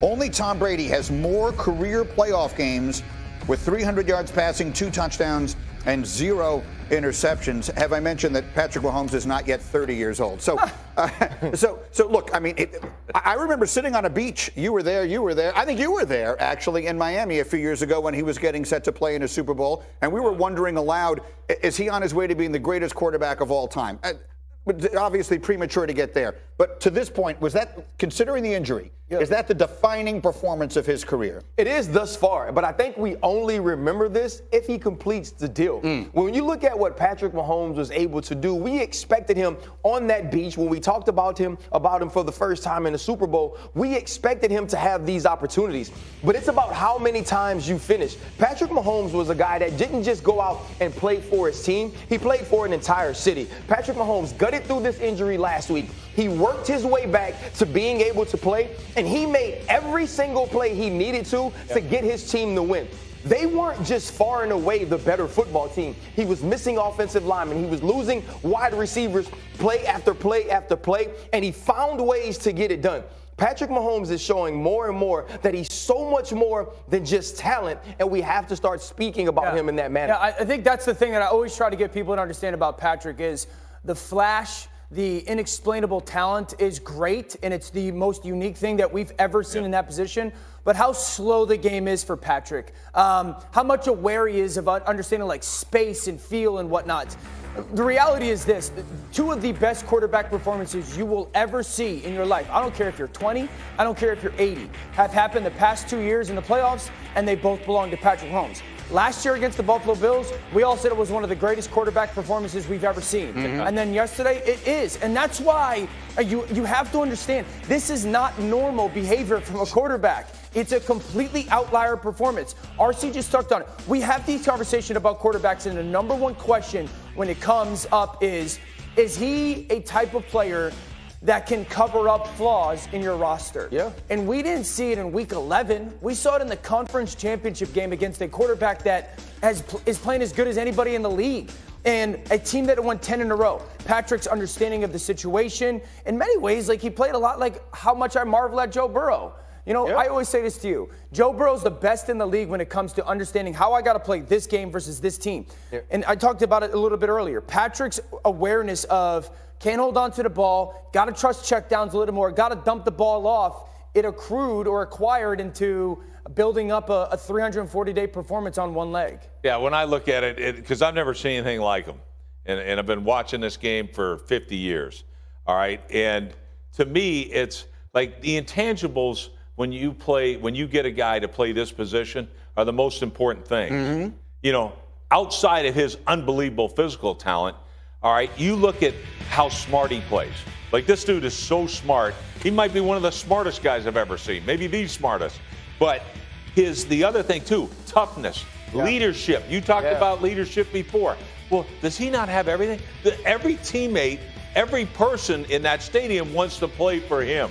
Only Tom Brady has more career playoff games with 300 yards passing, 2 touchdowns, and 0 interceptions. Have I mentioned that Patrick Mahomes is not yet 30 years old? So, so look, I mean, I remember sitting on a beach. You were there. I think you were there, actually, in Miami a few years ago when he was getting set to play in a Super Bowl. And we were wondering aloud, is he on his way to being the greatest quarterback of all time? Obviously premature to get there. But to this point, was that, considering the injury, is that the defining performance of his career? It is thus far, but I think we only remember this if he completes the deal. When you look at what Patrick Mahomes was able to do, we expected him on that beach when we talked about him for the first time in the Super Bowl. We expected him to have these opportunities, but it's about how many times you finish. Patrick Mahomes was a guy that didn't just go out and play for his team. He played for an entire city. Patrick Mahomes gutted through this injury last week. He worked his way back to being able to play, and he made every single play he needed to get his team to win. They weren't just far and away the better football team. He was missing offensive linemen. He was losing wide receivers play after play after play, and he found ways to get it done. Patrick Mahomes is showing more and more that he's so much more than just talent, and we have to start speaking about him in that manner. Yeah, I think that's the thing that I always try to get people to understand about Patrick is the flash, the inexplainable talent is great, and it's the most unique thing that we've ever seen in that position. But how slow the game is for Patrick, how much aware he is of understanding like space and feel and whatnot. The reality is this: 2 of the best quarterback performances you will ever see in your life, I don't care if you're 20, I don't care if you're 80, have happened the past 2 years in the playoffs, and they both belong to Patrick Mahomes. Last year against the Buffalo Bills, we all said it was one of the greatest quarterback performances we've ever seen. And then yesterday, it is. And that's why you have to understand, this is not normal behavior from a quarterback. It's a completely outlier performance. RC just touched on it. We have these conversations about quarterbacks, and the number one question when it comes up is he a type of player that can cover up flaws in your roster? Yeah. And we didn't see it in Week 11. We saw it in the conference championship game against a quarterback that is playing as good as anybody in the league. And a team that won 10 in a row. Patrick's understanding of the situation, in many ways, like he played a lot like how much I marvel at Joe Burrow. You know, I always say this to you. Joe Burrow's the best in the league when it comes to understanding how I got to play this game versus this team. And I talked about it a little bit earlier. Patrick's awareness of can't hold on to the ball, got to trust checkdowns a little more, got to dump the ball off. It accrued or acquired into building up a 340-day performance on one leg. Yeah, when I look at it, because I've never seen anything like him, and I've been watching this game for 50 years, all right? And to me, it's like the intangibles when you get a guy to play this position are the most important thing. You know, outside of his unbelievable physical talent, all right, you look at how smart he plays. Like, this dude is so smart. He might be one of the smartest guys I've ever seen, maybe the smartest. But the other thing, too, toughness, leadership. You talked about leadership before. Well, does he not have everything? Every teammate, every person in that stadium wants to play for him.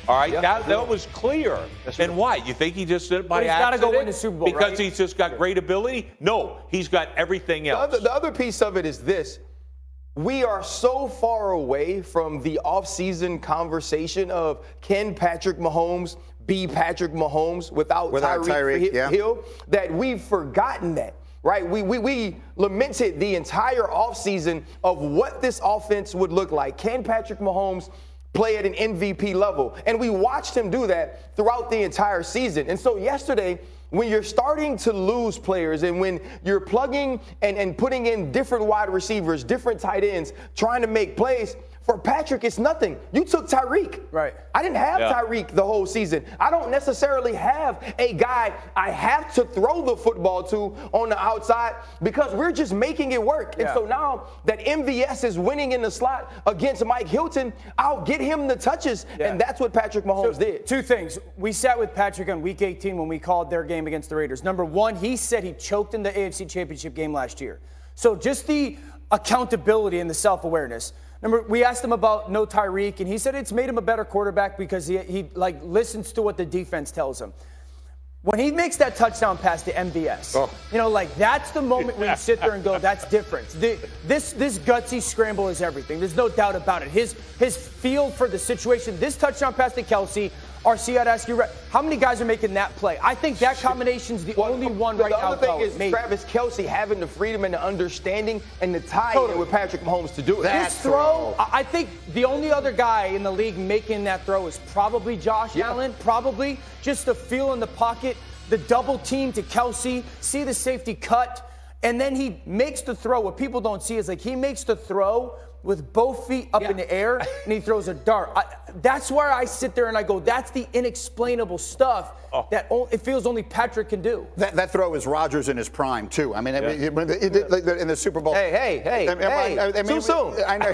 All right, that was clear. And why? You think he just did it by accident? He's got to go win the Super Bowl, because he's just got great ability? No, he's got everything else. The other piece of it is this. We are so far away from the offseason conversation of can Patrick Mahomes be Patrick Mahomes without Tyreek Hill that we've forgotten that. Right? We lamented the entire offseason of what this offense would look like. Can Patrick Mahomes play at an MVP level? And we watched him do that throughout the entire season. And so yesterday, when you're starting to lose players and when you're plugging and putting in different wide receivers, different tight ends, trying to make plays, for Patrick, it's nothing. You took Tyreek. Right. I didn't have Tyreek the whole season. I don't necessarily have a guy I have to throw the football to on the outside because we're just making it work. And so now that MVS is winning in the slot against Mike Hilton, I'll get him the touches, and that's what Patrick Mahomes did. 2 things. We sat with Patrick on Week 18 when we called their game against the Raiders. Number 1, he said he choked in the AFC Championship game last year. So just the accountability and the self-awareness. We asked him about no Tyreek, and he said it's made him a better quarterback because he listens to what the defense tells him. When he makes that touchdown pass to MVS, you know, like that's the moment when you sit there and go, that's different. This gutsy scramble is everything. There's no doubt about it. His feel for the situation. This touchdown pass to Kelsey, RC, I'd ask you, how many guys are making that play? I think that combination's the only one right now. The other thing is Travis Kelce having the freedom and the understanding and the tie-in with Patrick Mahomes to do it. This throw, I think the only other guy in the league making that throw is probably Josh Allen. Probably just the feel in the pocket, the double team to Kelce, see the safety cut, and then he makes the throw. What people don't see is like he makes the throw with both feet up in the air, and he throws a dart. That's where I sit there and I go, that's the inexplainable stuff that it feels only Patrick can do. That throw is Rodgers in his prime, too. I mean, in the Super Bowl. Hey, too soon. I know.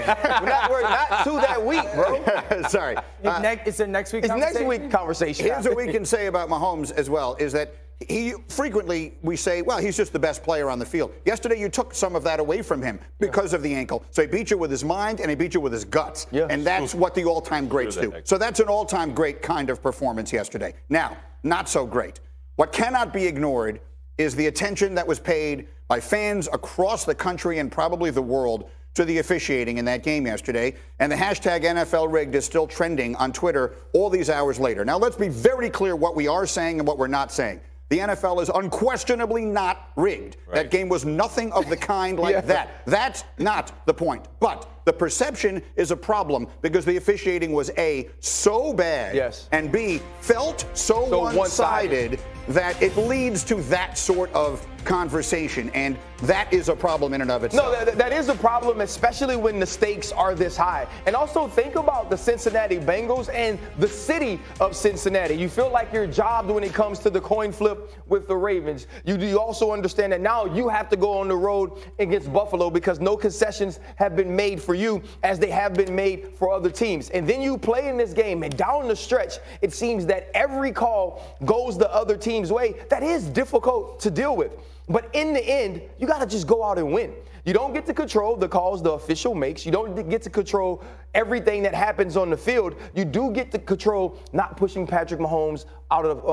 we're not to that week, bro. Sorry. It's a next week It's conversation? next week conversation. Here's what we can say about Mahomes as well, is that we say, well, he's just the best player on the field. Yesterday, you took some of that away from him because of the ankle. So he beat you with his mind and he beat you with his guts. Yeah. And that's what the all-time greats do. So that's an all-time great kind of performance yesterday. Now, not so great. What cannot be ignored is the attention that was paid by fans across the country and probably the world to the officiating in that game yesterday. And the hashtag NFL rigged is still trending on Twitter all these hours later. Now, let's be very clear what we are saying and what we're not saying. The NFL is unquestionably not rigged. Right. That game was nothing of the kind like that. That's not the point. But the perception is a problem because the officiating was A, so bad, and B, felt so one-sided that it leads to that sort of conversation, and that is a problem in and of itself. No, that is a problem, especially when the stakes are this high. And also think about the Cincinnati Bengals and the city of Cincinnati. You feel like you're jobbed when it comes to the coin flip with the Ravens. You also understand that now you have to go on the road against Buffalo because no concessions have been made for you as they have been made for other teams. And then you play in this game, and down the stretch, it seems that every call goes the other team's way. That is difficult to deal with. But in the end, you got to just go out and win. You don't get to control the calls the official makes. You don't get to control everything that happens on the field. You do get to control not pushing Patrick Mahomes out of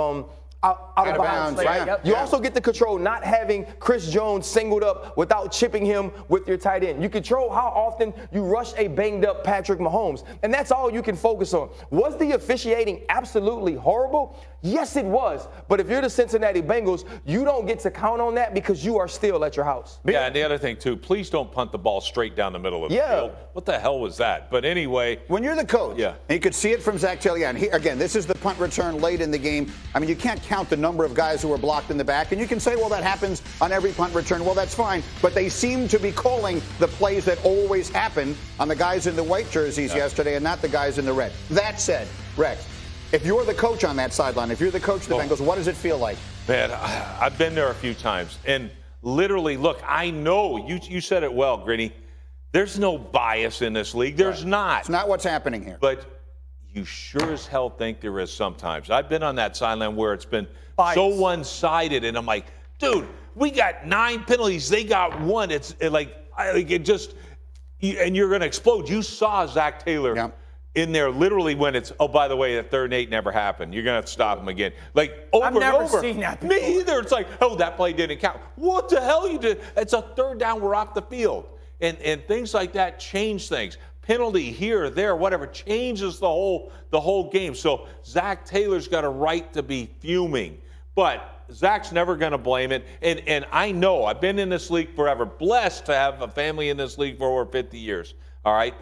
bounds. Right? You also get to control not having Chris Jones singled up without chipping him with your tight end. You control how often you rush a banged up Patrick Mahomes. And that's all you can focus on. Was the officiating absolutely horrible? Yes, it was. But if you're the Cincinnati Bengals, you don't get to count on that because you are still at your house. Yeah, and the other thing, too, please don't punt the ball straight down the middle of the field. What the hell was that? But anyway. When you're the coach, and you could see it from Zach Taylor. And again, this is the punt return late in the game. I mean, you can't count the number of guys who were blocked in the back. And you can say, well, that happens on every punt return. Well, that's fine. But they seem to be calling the plays that always happen on the guys in the white jerseys yesterday and not the guys in the red. That said, Rex, if you're the coach on that sideline, if you're the coach of the Bengals, what does it feel like? Man, I've been there a few times. And literally, look, I know, you said it well, Gritty. There's no bias in this league. There's not. It's not what's happening here. But you sure as hell think there is sometimes. I've been on that sideline where it's been so one-sided, and I'm like, dude, we got 9 penalties. They got 1. It's like it just, and you're going to explode. You saw Zach Taylor in there literally when it's, oh, by the way, that 3rd and 8 never happened. You're going to have to stop him again. Like, over I've and over. never seen that before. Me either. It's like, oh, that play didn't count. What the hell you did? It's a 3rd down. We're off the field. And things like that change things. Penalty here, there, whatever, changes the whole game. So Zach Taylor's got a right to be fuming. But Zach's never going to blame it. And I know, I've been in this league forever, blessed to have a family in this league for over 50 years. All right?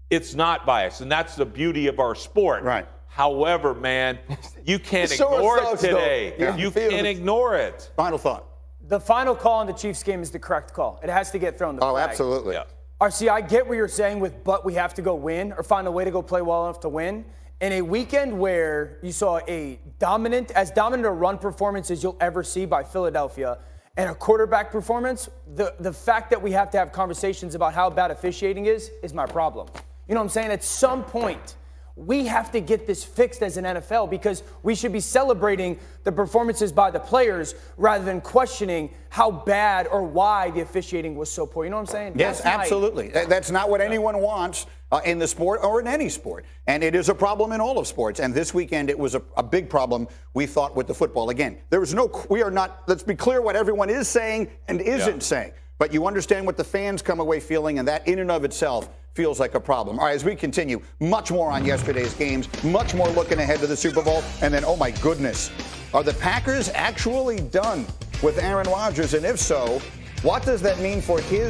It's not biased, and that's the beauty of our sport. Right. However, man, you can't ignore it today. You can't ignore it. Final thought. The final call in the Chiefs game is the correct call. It has to get thrown the flag. Oh, absolutely. Yeah. RC, I get what you're saying with, but we have to go win or find a way to go play well enough to win. In a weekend where you saw as dominant a run performance as you'll ever see by Philadelphia and a quarterback performance, the fact that we have to have conversations about how bad officiating is my problem. You know what I'm saying? At some point, we have to get this fixed as an NFL because we should be celebrating the performances by the players rather than questioning how bad or why the officiating was so poor. You know what I'm saying? Yes, absolutely. That's not what anyone wants in the sport or in any sport. And it is a problem in all of sports. And this weekend, it was a big problem, we thought, with the football. Again, let's be clear what everyone is saying and isn't saying. But you understand what the fans come away feeling, and that in and of itself feels like a problem. All right, as we continue, much more on yesterday's games, much more looking ahead to the Super Bowl, and then, oh my goodness, are the Packers actually done with Aaron Rodgers? And if so, what does that mean for his